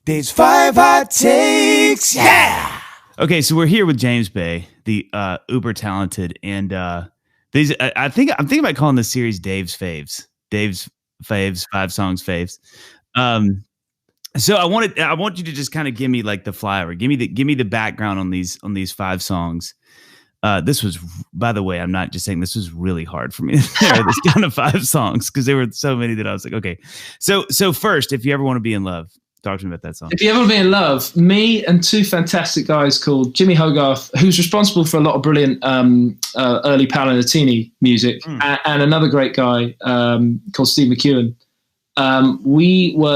These 5 hot takes, yeah! Okay, so we're here with James Bay, the uber talented, and these I'm thinking about calling this series Dave's Faves. Dave's Faves, 5 songs faves. So I want you to just kind of give me like the flyover. Give me the background on these 5 songs. This was, by the way, I'm not just saying this was really hard for me to narrow this down to 5 songs because there were so many that I was like, okay. So first, If You Ever Want to Be in Love, talk to me about that song. If You Ever Want to Be in Love, me and 2 fantastic guys called Jimmy Hogarth, who's responsible for a lot of brilliant early Paolo Nutini music, and another great guy called Steve McEwen.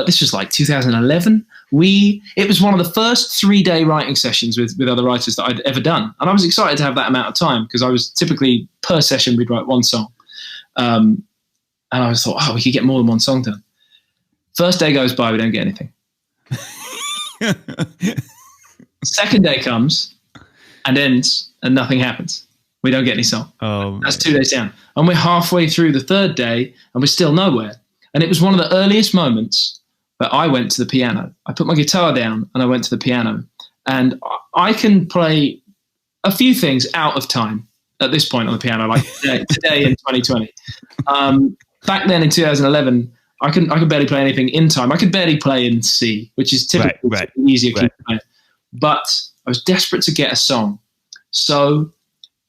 This was like 2011. It was one of the first 3-day writing sessions with other writers that I'd ever done. And I was excited to have that amount of time because I was typically per session, we'd write 1 song. And I thought, we could get more than 1 song done. First day goes by, we don't get anything. Second day comes and ends and nothing happens. We don't get any song. That's 2 days down. And we're halfway through the 3rd day and we're still nowhere. And it was one of the earliest moments that I went to the piano. I put my guitar down and I went to the piano. And I can play a few things out of time at this point on the piano, like today in 2020. Back then in 2011, I could barely play anything in time. I could barely play in C, which is typically easier key to play. But I was desperate to get a song. So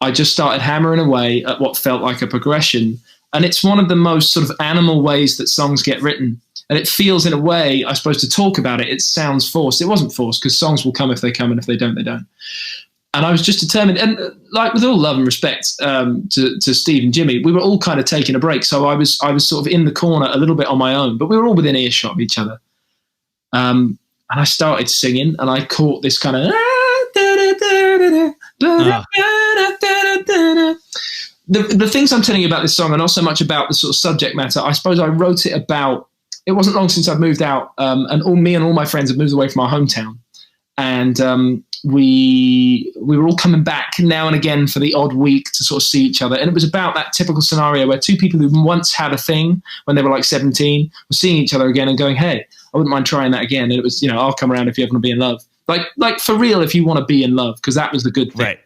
I just started hammering away at what felt like a progression. And it's one of the most sort of animal ways that songs get written. And it feels, in a way, I suppose, to talk about it, it sounds forced. It wasn't forced because songs will come if they come, and if they don't, they don't. And I was just determined, and like with all love and respect to Steve and Jimmy, we were all kind of taking a break. So I was sort of in the corner a little bit on my own, but we were all within earshot of each other. And I started singing, and I caught this kind of... The things I'm telling you about this song are not so much about the sort of subject matter. I suppose I wrote it about, it wasn't long since I'd moved out, and all my friends had moved away from our hometown. And we were all coming back now and again for the odd week to sort of see each other. And it was about that typical scenario where 2 people who once had a thing when they were like 17 were seeing each other again and going, hey, I wouldn't mind trying that again. And it was, I'll come around if you ever want to be in love. Like for real, if you want to be in love, because that was the good thing. Right.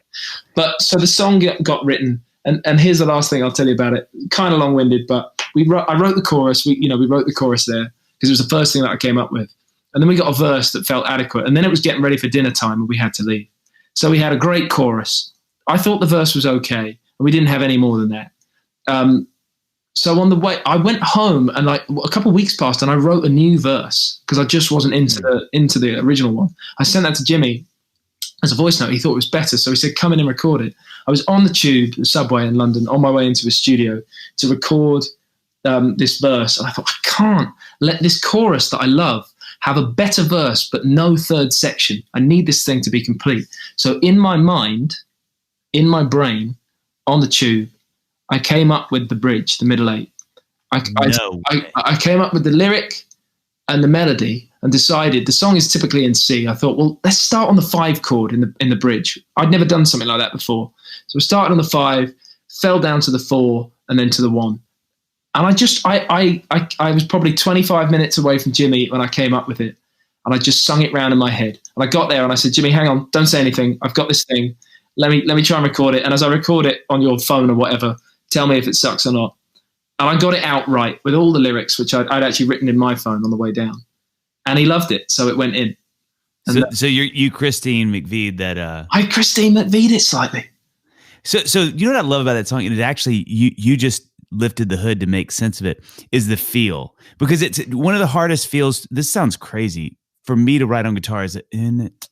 But so the song got written. And here's the last thing I'll tell you about it. Kind of long-winded, but I wrote the chorus. We wrote the chorus there because it was the first thing that I came up with. And then we got a verse that felt adequate. And then it was getting ready for dinner time and we had to leave. So we had a great chorus. I thought the verse was okay. And we didn't have any more than that. So on the way, I went home and like a couple of weeks passed and I wrote a new verse because I just wasn't into the original one. I sent that to Jimmy as a voice note. He thought it was better. So he said, come in and record it. I was on the tube, the subway in London, on my way into a studio to record this verse. And I thought, I can't let this chorus that I love have a better verse, but no 3rd section. I need this thing to be complete. So in my mind, in my brain, on the tube, I came up with the bridge, the middle 8. I came up with the lyric and the melody and decided the song is typically in C. I thought, well, let's start on the 5 chord in the bridge. I'd never done something like that before. So we started on the 5, fell down to the 4, and then to the 1. And I was probably 25 minutes away from Jimmy when I came up with it. And I just sung it round in my head. And I got there and I said, Jimmy, hang on, don't say anything. I've got this thing. Let me try and record it. And as I record it on your phone or whatever, tell me if it sucks or not. And I got it out right with all the lyrics, which I'd actually written in my phone on the way down. And he loved it, so it went in. So you Christine McVied that... I Christine McVied it slightly. So you know what I love about that song? And it actually, you just lifted the hood to make sense of it, is the feel. Because it's one of the hardest feels, this sounds crazy, for me to write on guitar is in it.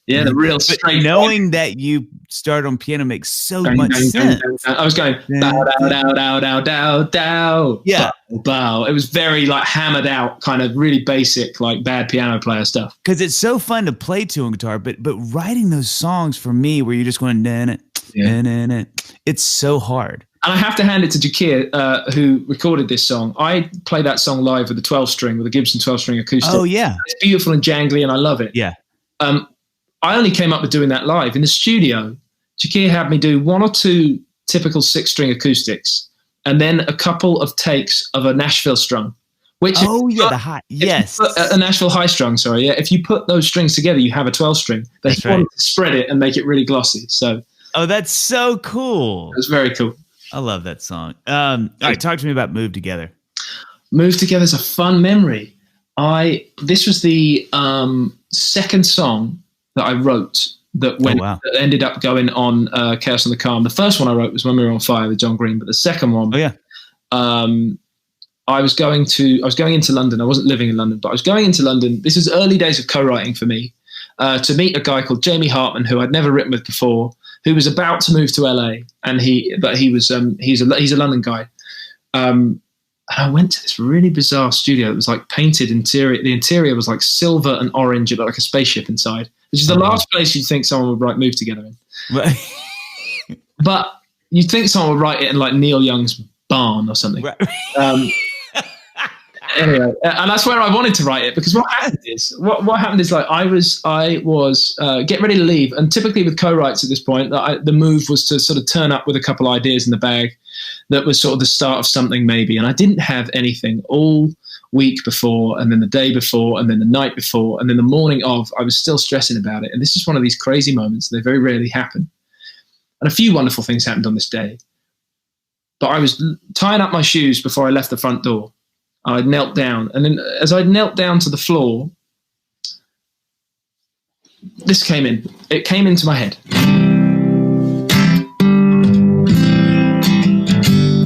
Yeah, the real straight. Knowing that you started on piano makes so much sense. I was going dow dow dow dow dow dow. Yeah, bow. It was very like hammered out, kind of really basic, like bad piano player stuff. Because it's so fun to play to on guitar, but writing those songs for me, where you're just going it's so hard. And I have to hand it to Jakir, who recorded this song. I play that song live with a 12-string, with a Gibson 12-string acoustic. Oh yeah, it's beautiful and jangly, and I love it. Yeah. I only came up with doing that live. In the studio, Jakir had me do 1 or 2 typical 6-string acoustics and then a couple of takes of a Nashville strung, Which the high. Yes. A Nashville high strung, sorry. Yeah. If you put those strings together, you have a 12 string. They wanted to spread it and make it really glossy. So. Oh, that's so cool. It was very cool. I love that song. All right, talk to me about Move Together. Move Together is a fun memory. This was the second song that I wrote that that ended up going on Chaos on the Calm. The first one I wrote was When We Were on Fire with John Green, but the second one, I was going into London. I wasn't living in London, but I was going into London. This is early days of co-writing for me, to meet a guy called Jamie Hartman, who I'd never written with before, who was about to move to LA, and he's a London guy. And I went to this really bizarre studio. It was like painted interior. The interior was like silver and orange. It looked like a spaceship inside, which is the last place you'd think someone would write Move Together in. But you'd think someone would write it in like Neil Young's barn or something. Right. Anyway, and that's where I wanted to write it, because what happened is like I was getting ready to leave, and typically with co-writes at this point, the move was to sort of turn up with a couple ideas in the bag that was sort of the start of something maybe, and I didn't have anything all week before, and then the day before, and then the night before, and then the morning of. I was still stressing about it, and this is one of these crazy moments. They very rarely happen, and a few wonderful things happened on this day. But I was tying up my shoes before I left the front door. I knelt down, and then as I knelt down to the floor, this came in. It came into my head.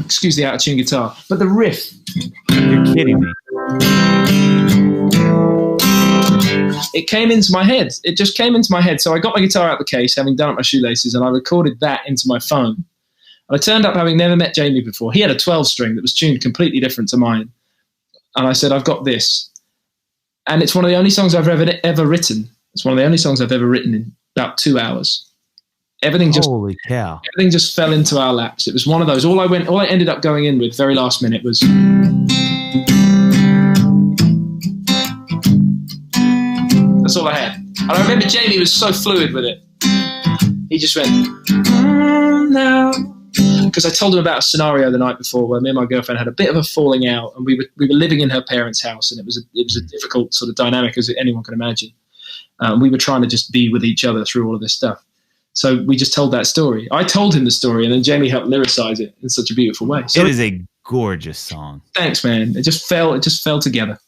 Excuse the out-of-tune guitar, but the riff. You're kidding me. It came into my head. It just came into my head. So I got my guitar out of the case, having done up my shoelaces, and I recorded that into my phone. And I turned up having never met Jamie before. He had a 12-string that was tuned completely different to mine. And I said, I've got this. And it's one of the only songs I've ever written. It's one of the only songs I've ever written in about 2 hours. Holy cow. Everything just fell into our laps. It was one of those. All I ended up going in with very last minute was... That's all I had. And I remember Jamie was so fluid with it. He just went, no. Because I told him about a scenario the night before where me and my girlfriend had a bit of a falling out, and we were living in her parents' house, and it was a difficult sort of dynamic, as anyone can imagine. We were trying to just be with each other through all of this stuff. So we just told that story. I told him the story, and then Jamie helped lyricize it in such a beautiful way. So it is a gorgeous song. Thanks, man. It just fell together.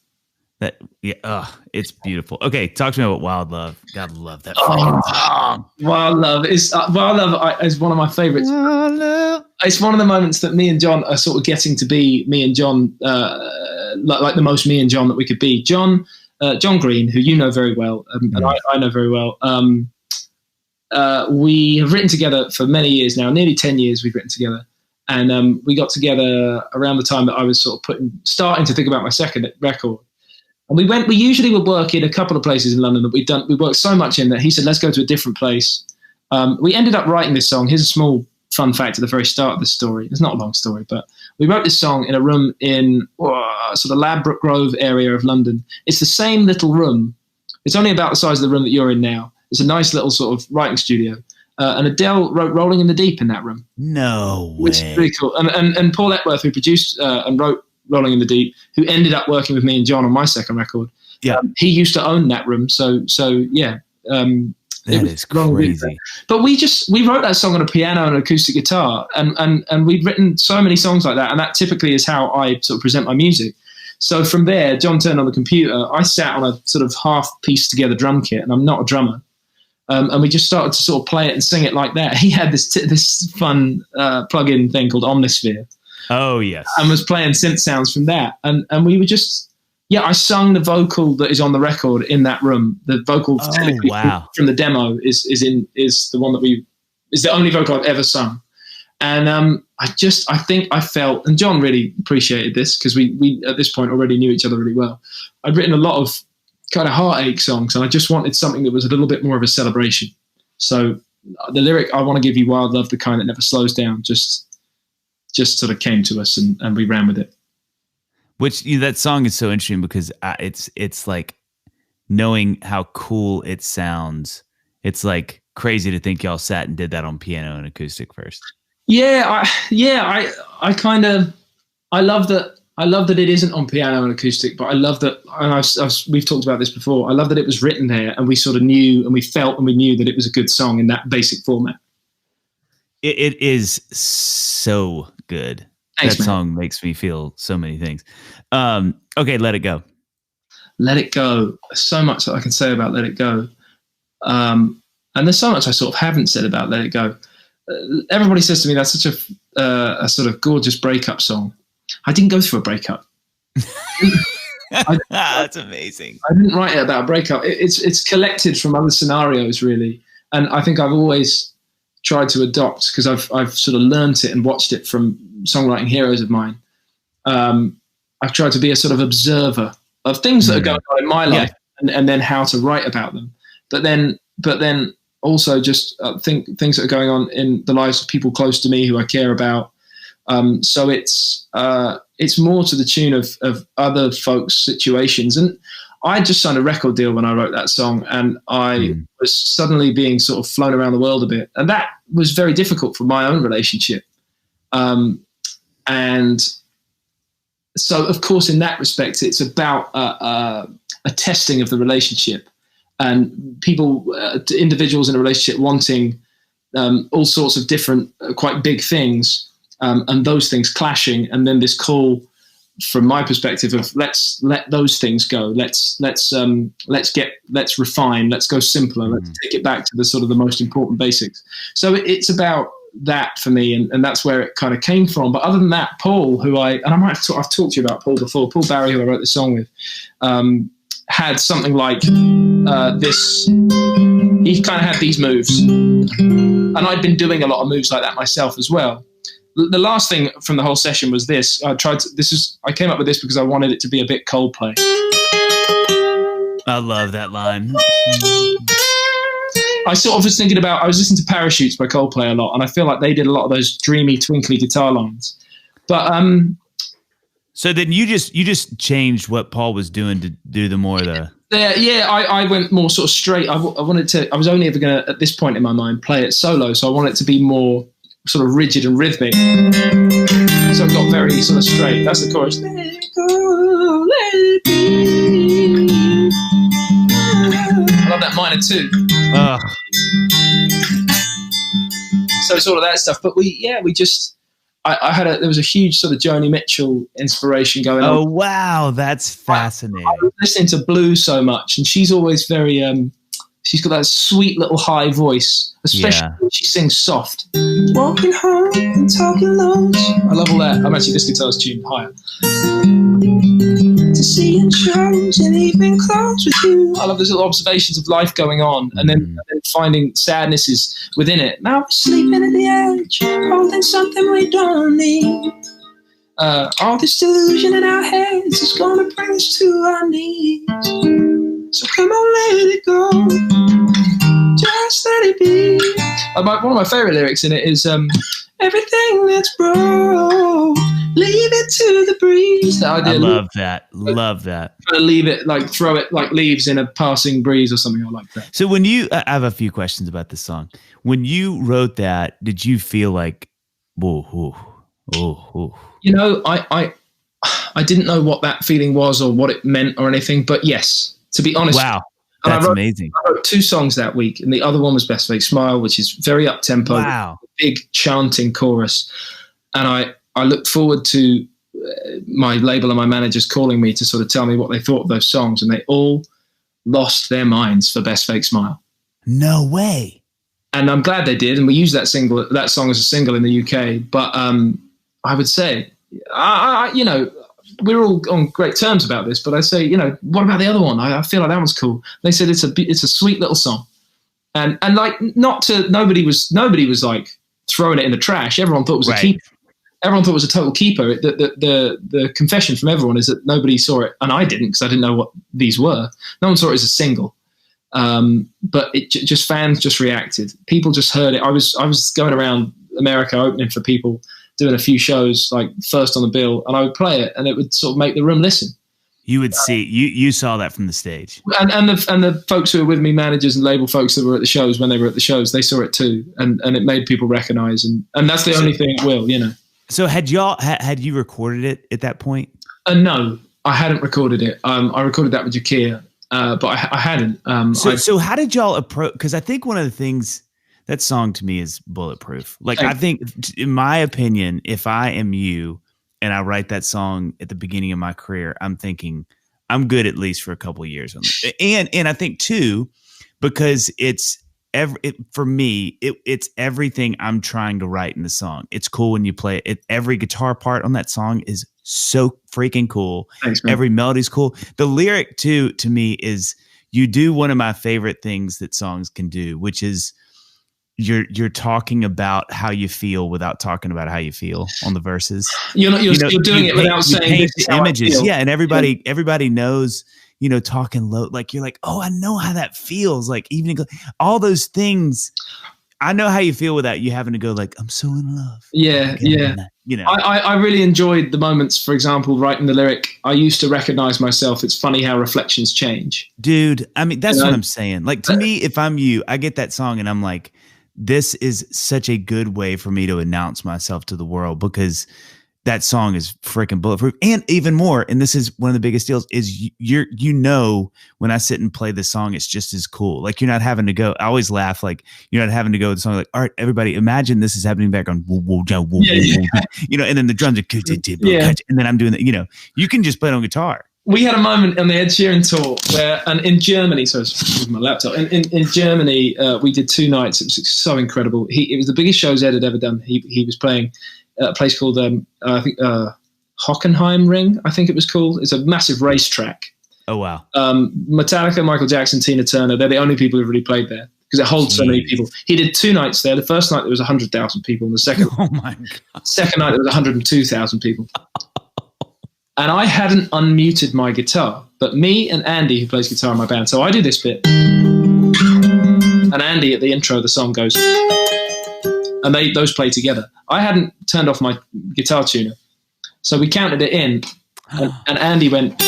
It's beautiful. Okay, talk to me about Wild Love. Gotta love that song. Wild Love is one of my favorites. It's one of the moments that me and John are sort of getting to be me and John, like the most me and John that we could be. John Green, who you know very well, and I know very well. We have written together for many years now, nearly 10 years we've written together. And we got together around the time that I was sort of starting to think about my second record. And we usually would work in a couple of places in London that we worked so much in that he said, let's go to a different place. We ended up writing this song. Here's a small fun fact at the very start of this story. It's not a long story, but we wrote this song in a room in sort of Ladbroke Grove area of London. It's the same little room. It's only about the size of the room that you're in now. It's a nice little sort of writing studio. And Adele wrote Rolling in the Deep in that room. No way. Which is pretty cool. And Paul Epworth, who produced and wrote Rolling in the Deep, who ended up working with me and John on my second record. Yeah, he used to own that room. So yeah, that is crazy. But we wrote that song on a piano and an acoustic guitar, and we'd written so many songs like that. And that typically is how I sort of present my music. So from there, John turned on the computer. I sat on a sort of half pieced together drum kit, and I'm not a drummer. And we just started to sort of play it and sing it like that. He had this fun plug-in thing called Omnisphere. Oh, yes. And was playing synth sounds from that. And we were just, I sung the vocal that is on the record in that room. The vocal from the demo is the one that is the only vocal I've ever sung. And I think I felt, and John really appreciated this because we at this point already knew each other really well. I'd written a lot of kind of heartache songs, and I just wanted something that was a little bit more of a celebration. So the lyric, I want to give you wild love, the kind that never slows down, just sort of came to us, and we ran with it. Which that song is so interesting because it's like knowing how cool it sounds. It's like crazy to think y'all sat and did that on piano and acoustic first. I love that. I love that it isn't on piano and acoustic, but I love that, and we've talked about this before, I love that it was written there and we sort of knew and we felt and we knew that it was a good song in that basic format. It is so good. Thanks, that man. song makes me feel so many things. Okay, Let It Go. Let It Go. So much that I can say about Let It Go. And there's so much I sort of haven't said about Let It Go. Everybody says to me that's such a sort of gorgeous breakup song. I didn't go through a breakup. That's amazing. I didn't write it about a breakup. It's collected from other scenarios, really. And I think I've always tried to adopt, because I've sort of learnt it and watched it from songwriting heroes of mine. I've tried to be a sort of observer of things that are going on in my life, and then how to write about them. But then also just think things that are going on in the lives of people close to me who I care about. So it's more to the tune of other folks' situations. And I just signed a record deal when I wrote that song, and I was suddenly being sort of flown around the world a bit. And that was very difficult for my own relationship. And so, of course, in that respect, it's about a testing of the relationship, and people, individuals in a relationship wanting all sorts of different, quite big things, and those things clashing. And then this call, from my perspective, of let's let those things go. Let's refine. Let's go simpler. Let's take it back to the sort of the most important basics. So it's about that for me, and that's where it kind of came from. But other than that, Paul, I've talked to you about Paul before. Paul Barry, who I wrote the song with, had something like this. He kind of had these moves, and I'd been doing a lot of moves like that myself as well. The last thing from the whole session was this. I came up with this because I wanted it to be a bit Coldplay. I love that line. I sort of was thinking about, I was listening to Parachutes by Coldplay a lot, and I feel like they did a lot of those dreamy, twinkly guitar lines. But so then you just changed what Paul was doing to do the more the. I went more sort of straight. I was only ever going to, at this point in my mind, play it solo, so I wanted it to be more sort of rigid and rhythmic. So I've got very sort of straight. That's the chorus. Let it go, let it be. I love that minor too. So it's all of that stuff. But there was a huge sort of Joni Mitchell inspiration going on. Oh wow, that's fascinating. I was listening to blues so much, and she's always very she's got that sweet little high voice, especially when she sings soft. Walking home and talking lows. I love all that. I'm actually, this guitar's tuned higher. To see in shows and evening clothes with you. I love those little observations of life going on, and then finding sadnesses within it. Now we're sleeping at the edge, holding something we don't need. All this delusion in our heads is gonna bring us to our knees. So come on, let it go. Just let it be. One of my favorite lyrics in it is everything that's broke, leave it to the breeze. That idea, I love that. Love that. Leave it, like throw it like leaves in a passing breeze or something like that. So when I have a few questions about this song. When you wrote that, did you feel like, oh. You know, I didn't know what that feeling was or what it meant or anything, but yes, to be honest. Wow. That's amazing. I wrote 2 songs that week, and the other one was Best Fake Smile, which is very up-tempo, big chanting chorus. And I looked forward to my label and my managers calling me to sort of tell me what they thought of those songs, and they all lost their minds for Best Fake Smile. No way. And I'm glad they did, and we used that song as a single in the UK. But I would say, you know, we're all on great terms about this, but I say, you know, what about the other one? I feel like that one's cool. They said it's a sweet little song, and like nobody was like throwing it in the trash. Everyone thought it was a keeper. Everyone thought it was a total keeper. The confession from everyone is that nobody saw it, and I didn't, because I didn't know what these were. No one saw it as a single, but just fans just reacted. People just heard it. I was going around America opening for people, doing a few shows, like first on the bill, and I would play it, and it would sort of make the room listen. You would see, you saw that from the stage, and the folks who were with me, managers and label folks that were at the shows, when they were at the shows, they saw it too, and it made people recognize, and that's the only thing it will, you know. So had you recorded it at that point? No, I hadn't recorded it. I recorded that with Jakia, but I hadn't. So how did y'all approach? Because I think one of the things, that song to me is bulletproof. Like, I think, in my opinion, if I am you and I write that song at the beginning of my career, I'm thinking I'm good at least for a couple of years. And I think too, because it's for me, it's everything I'm trying to write in the song. It's cool when you play it. Every guitar part on that song is so freaking cool. Thanks, man. Every melody's cool. The lyric too, to me, is you do one of my favorite things that songs can do, which is you're talking about how you feel without talking about how you feel on the verses. You're doing it without saying this is how images. I feel. Yeah, and everybody knows, talking low, like you're like, oh, I know how that feels. Like even all those things. I know how you feel without you having to go like, I'm so in love. Yeah. I really enjoyed the moments, for example, writing the lyric, I used to recognize myself. It's funny how reflections change. Dude, I mean, that's what I'm saying. Like, to me, if I'm you, I get that song and I'm like, this is such a good way for me to announce myself to the world, because that song is freaking bulletproof. And even more, and this is one of the biggest deals, is when I sit and play this song, it's just as cool. Like, you're not having to go. I always laugh, like, you're not having to go with the song like, all right, everybody, imagine this is happening back on, and then the drums are, and then I'm doing that. You can just play it on guitar. We had a moment on the Ed Sheeran tour where, and in Germany, so it's with my laptop, in Germany, we did 2 nights. It was so incredible. It was the biggest shows Ed had ever done. He was playing a place called, I think, Hockenheim Ring, I think it was called. It's a massive racetrack. Oh, wow. Metallica, Michael Jackson, Tina Turner, they're the only people who've really played there, because it holds so many people. He did 2 nights there. The first night there was 100,000 people, and the second second night there was 102,000 people. And I hadn't unmuted my guitar, but me and Andy, who plays guitar in my band, so I do this bit, and Andy at the intro of the song goes, and those play together. I hadn't turned off my guitar tuner, so we counted it in, and Andy went,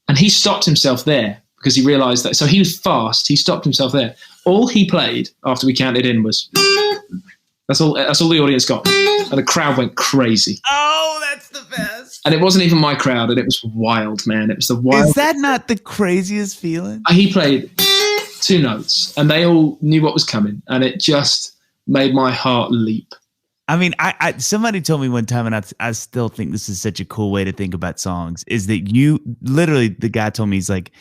and he stopped himself there because he realized that. So he was fast. He stopped himself there. All he played after we counted in was, that's all the audience got, and the crowd went crazy. Oh, that's the best. And it wasn't even my crowd, and it was wild, man. It was the wild. Is that not the craziest feeling? He played 2 notes, and they all knew what was coming, and it just made my heart leap. I mean, I somebody told me one time, and I still think this is such a cool way to think about songs, is that the guy told me, he's like,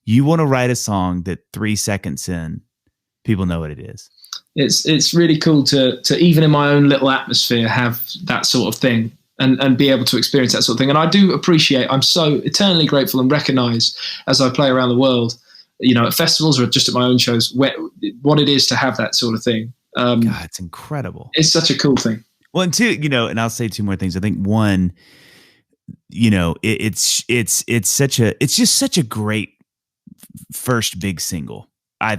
you want to write a song that 3 seconds in, people know what it is. It's really cool to even in my own little atmosphere have that sort of thing. And be able to experience that sort of thing. And I do appreciate, I'm so eternally grateful and recognize as I play around the world, at festivals or just at my own shows, what it is to have that sort of thing. God, it's incredible. It's such a cool thing. Well, and 2, and I'll say 2 more things. I think 1, it's just such a great first big single.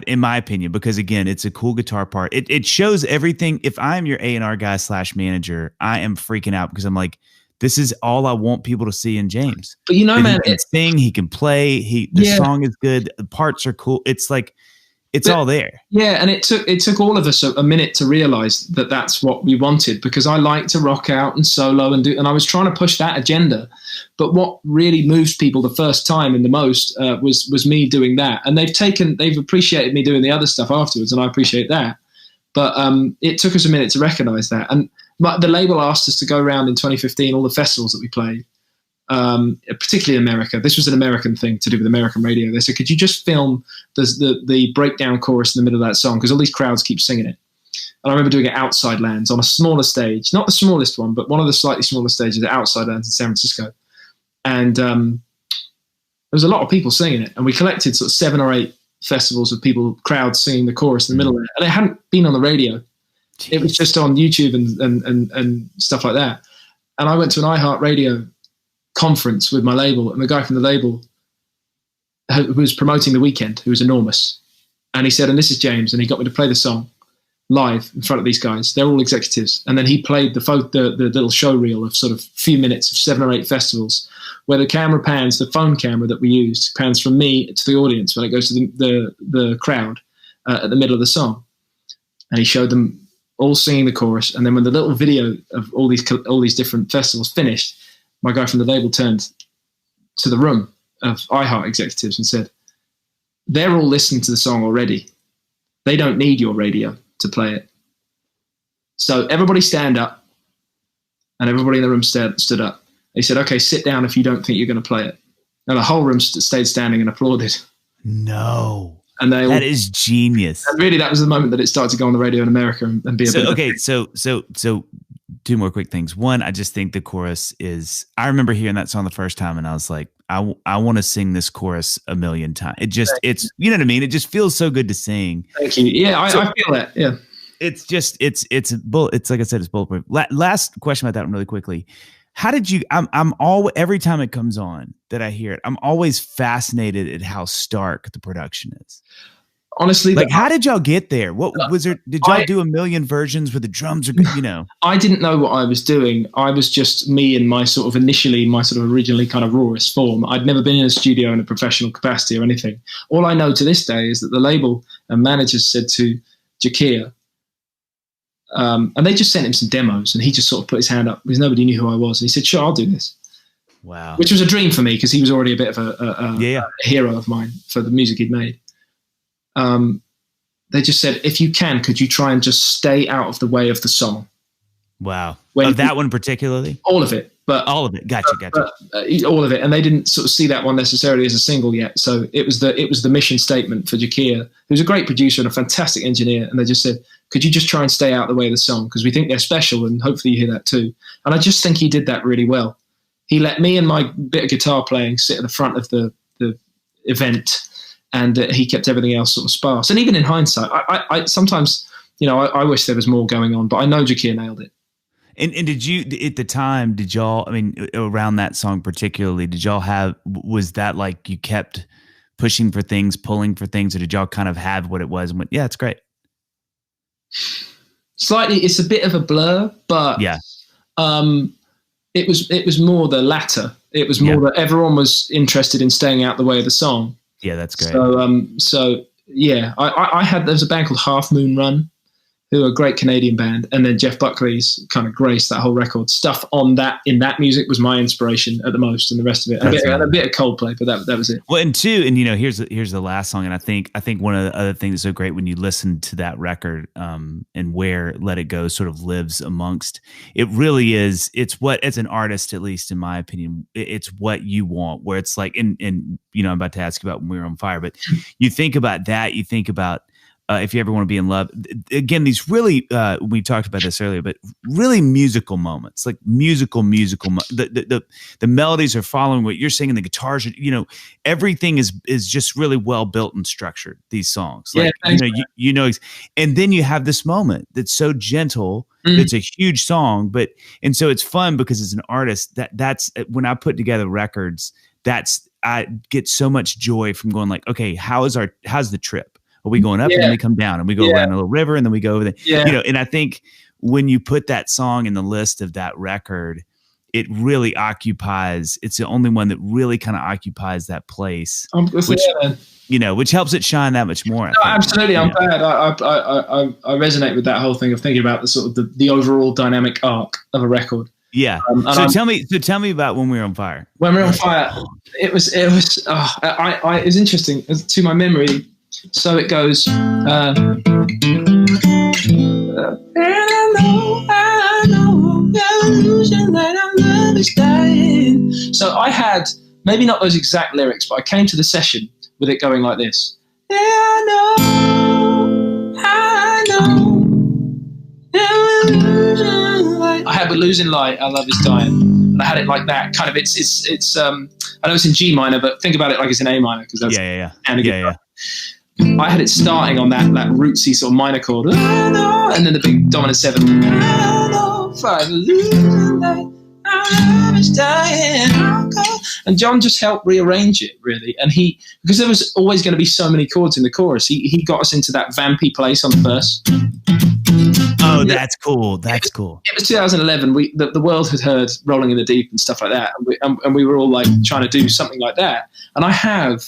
In my opinion, because again, it's a cool guitar part. It shows everything. If I'm your A&R guy / manager, I am freaking out because I'm like, this is all I want people to see in James. But man, he can sing, he can play. The song is good. The parts are cool. It's like, it's all there. Yeah, and it took all of us a minute to realize that that's what we wanted, because I like to rock out and solo and I was trying to push that agenda. But what really moved people the first time and the most was me doing that, and they've appreciated me doing the other stuff afterwards, and I appreciate that. But it took us a minute to recognize that, and the label asked us to go around in 2015 all the festivals that we played. Particularly in America. This was an American thing to do with American radio. They said, could you just film the breakdown chorus in the middle of that song, because all these crowds keep singing it. And I remember doing it outside Lands on a smaller stage, not the smallest one, but one of the slightly smaller stages at Outside Lands in San Francisco. And there was a lot of people singing it, and we collected sort of 7 or 8 festivals of crowds singing the chorus in the middle of it, and it hadn't been on the radio. Jeez. It was just on YouTube and stuff like that. And I went to an iHeartRadio conference with my label, and the guy from the label who was promoting the weekend, who was enormous, and he said, and this is James, and he got me to play the song live in front of these guys. They're all executives. And then he played the little show reel of sort of few minutes of 7 or 8 festivals where the camera pans, the phone camera that we used pans from me to the audience when it goes to the crowd at the middle of the song. And he showed them all singing the chorus. And then when the little video of all these different festivals finished, my guy from the label turned to the room of iHeart executives and said, they're all listening to the song already. They don't need your radio to play it. So everybody stand up. And everybody in the room stood up. He said, okay, sit down if you don't think you're going to play it. And the whole room stayed standing and applauded. No. And that is genius. And really, that was the moment that it started to go on the radio in America and be a bit. Okay, so two more quick things. One, I just think the chorus is. I remember hearing that song the first time, and I was like, I want to sing this chorus a million times. It's you know what I mean. It just feels so good to sing. Thank you. Yeah, I feel that. Yeah. It's just it's like I said, it's bulletproof. Last question about that one really quickly. How did you? Every time it comes on that I hear it, I'm always fascinated at how stark the production is. Honestly, like how did y'all get there? What was there? Did y'all do a million versions where the drums are good? You know, I didn't know what I was doing. I was just me in my sort of originally kind of rawest form. I'd never been in a studio in a professional capacity or anything. All I know to this day is that the label and managers said to Jakir, and they just sent him some demos, and he just sort of put his hand up because nobody knew who I was, and he said, "Sure, I'll do this." Wow, which was a dream for me because he was already a bit of a hero of mine for the music he'd made. They just said, if you can, could you try and just stay out of the way of the song? Wow. Of that one particularly? All of it. But all of it. Gotcha. All of it. And they didn't sort of see that one necessarily as a single yet. So it was the mission statement for Jakir, who's a great producer and a fantastic engineer. And they just said, could you just try and stay out of the way of the song? Because we think they're special, and hopefully you hear that too. And I just think he did that really well. He let me and my bit of guitar playing sit at the front of the event, and he kept everything else sort of sparse. And even in hindsight, I sometimes, I wish there was more going on, but I know Jakir nailed it. And did you, at the time, did y'all, I mean, around that song particularly, was that like you kept pushing for things, pulling for things, or did y'all kind of have what it was and went, yeah, it's great? Slightly, it's a bit of a blur, but yeah. It was more the latter. It was more that everyone was interested in staying out the way of the song. Yeah, that's great. So yeah, there was a band called Half Moon Run, who are a great Canadian band, and then Jeff Buckley's kind of graced that whole record. Stuff in that music was my inspiration at the most, and the rest of it, and a bit of Coldplay, but that was it. Well, and here's the last song, and I think one of the other things that's so great when you listen to that record, and where Let It Go sort of lives amongst it, really is. It's what, as an artist, at least in my opinion, it's what you want. Where it's like, and I'm about to ask you about When We Were on Fire, but you think about that, you think about. If you ever want to be in love, again, these really, we talked about this earlier, but really musical moments, like musical, the melodies are following what you're singing, the guitars, everything is just really well built and structured, these songs. Like, and then you have this moment that's so gentle, it's a huge song, and so it's fun because as an artist, that's when I put together records, I get so much joy from going like, okay, how's the trip? Are we going up and then we come down and we go around a little river and then we go over there? Yeah. And I think when you put that song in the list of that record, it really occupies, it's the only one that really kind of occupies that place, which helps it shine that much more. Absolutely. I'm glad. I resonate with that whole thing of thinking about the sort of the overall dynamic arc of a record. Yeah. Tell me about When We Were on Fire. When We Were on Fire, it was interesting to my memory. So it goes, and I know, the illusion that our love is dying. So I had, maybe not those exact lyrics, but I came to the session with it going like this. Yeah, I know, the illusion light. I had We're Losing Light, Our Love Is Dying. And I had it like that, kind of, it's I know it's in G minor, but think about it like it's in A minor, because that's yeah. I had it starting on that rootsy sort of minor chord, and then the big dominant 7. And John just helped rearrange it, really. And because there was always going to be so many chords in the chorus, he got us into that vampy place on the verse. Oh, that's cool. That's cool. It was 2011. The world had heard Rolling in the Deep and stuff like that, and we were all like trying to do something like that. And I have.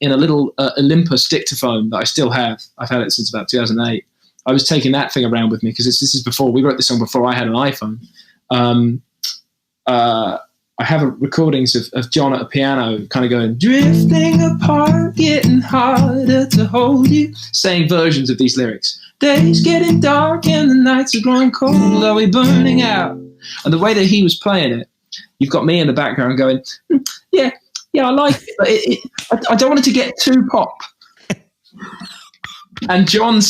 In a little Olympus dictaphone that I still have. I've had it since about 2008. I was taking that thing around with me because this is before, we wrote this song before I had an iPhone. I have recordings of John at a piano kind of going, drifting apart, getting harder to hold you, saying versions of these lyrics. Days getting dark and the nights are growing cold. Are we burning out? And the way that he was playing it, you've got me in the background going, yeah, I like it, but I don't want it to get too pop. And John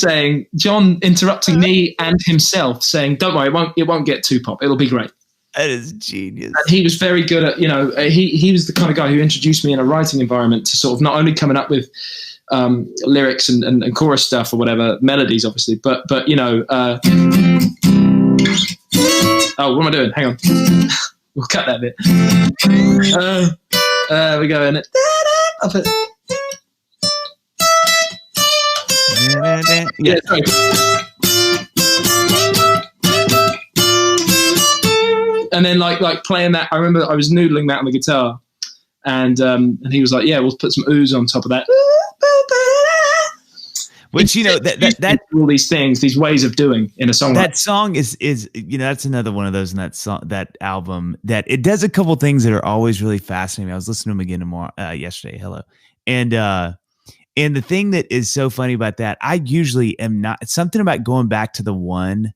interrupting me and himself saying, don't worry, it won't get too pop. It'll be great. That is genius. And he was very good at, he was the kind of guy who introduced me in a writing environment to sort of not only coming up with lyrics and chorus stuff or whatever, melodies obviously, but oh, what am I doing? Hang on. We'll cut that bit. We go in it. Yeah, sorry. And then like playing that, I remember I was noodling that on the guitar, and he was like, "Yeah, we'll put some ooze on top of that." Which that all these things, these ways of doing in a song. That song is that's another one of those in that song, that album, that it does a couple things that are always really fascinating. I was listening to him again yesterday. Hello, and the thing that is so funny about that, I usually am not. It's something about going back to the one.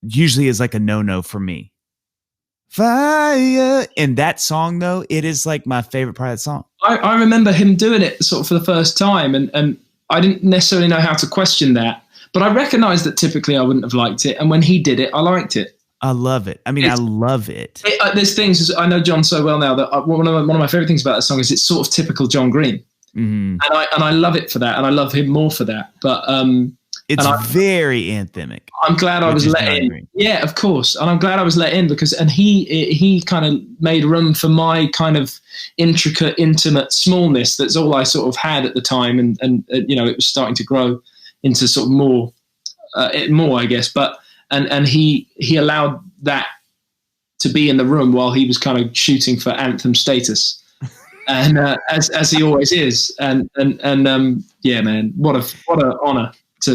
Usually is like a no for me. Fire. And that song though, it is like my favorite part of that song. I remember him doing it sort of for the first time, and I didn't necessarily know how to question that, but I recognized that typically I wouldn't have liked it. And when he did it, I liked it. I love it. I mean, I love it. There's things, I know John so well now that one of my favorite things about that song is it's sort of typical John Green. Mm-hmm. And I love it for that. And I love him more for that. But it's very anthemic. I'm glad I was let in. Yeah, of course. And I'm glad I was let in because he kind of made room for my kind of intricate, intimate smallness. That's all I sort of had at the time. And it was starting to grow into sort of more, I guess. But and he allowed that to be in the room while he was kind of shooting for anthem status. And as he always is. And yeah, man, what an honor. I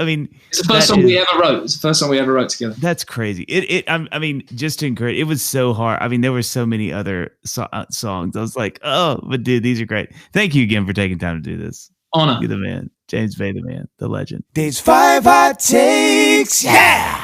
mean, it's the first song we ever wrote. It's the first song we ever wrote together. That's crazy. I mean, just to encourage. It was so hard. I mean, there were so many other songs. I was like, oh, but dude, these are great. Thank you again for taking time to do this. Honor. You're the man, James Bay, the man, the legend. These 5 hot takes, yeah.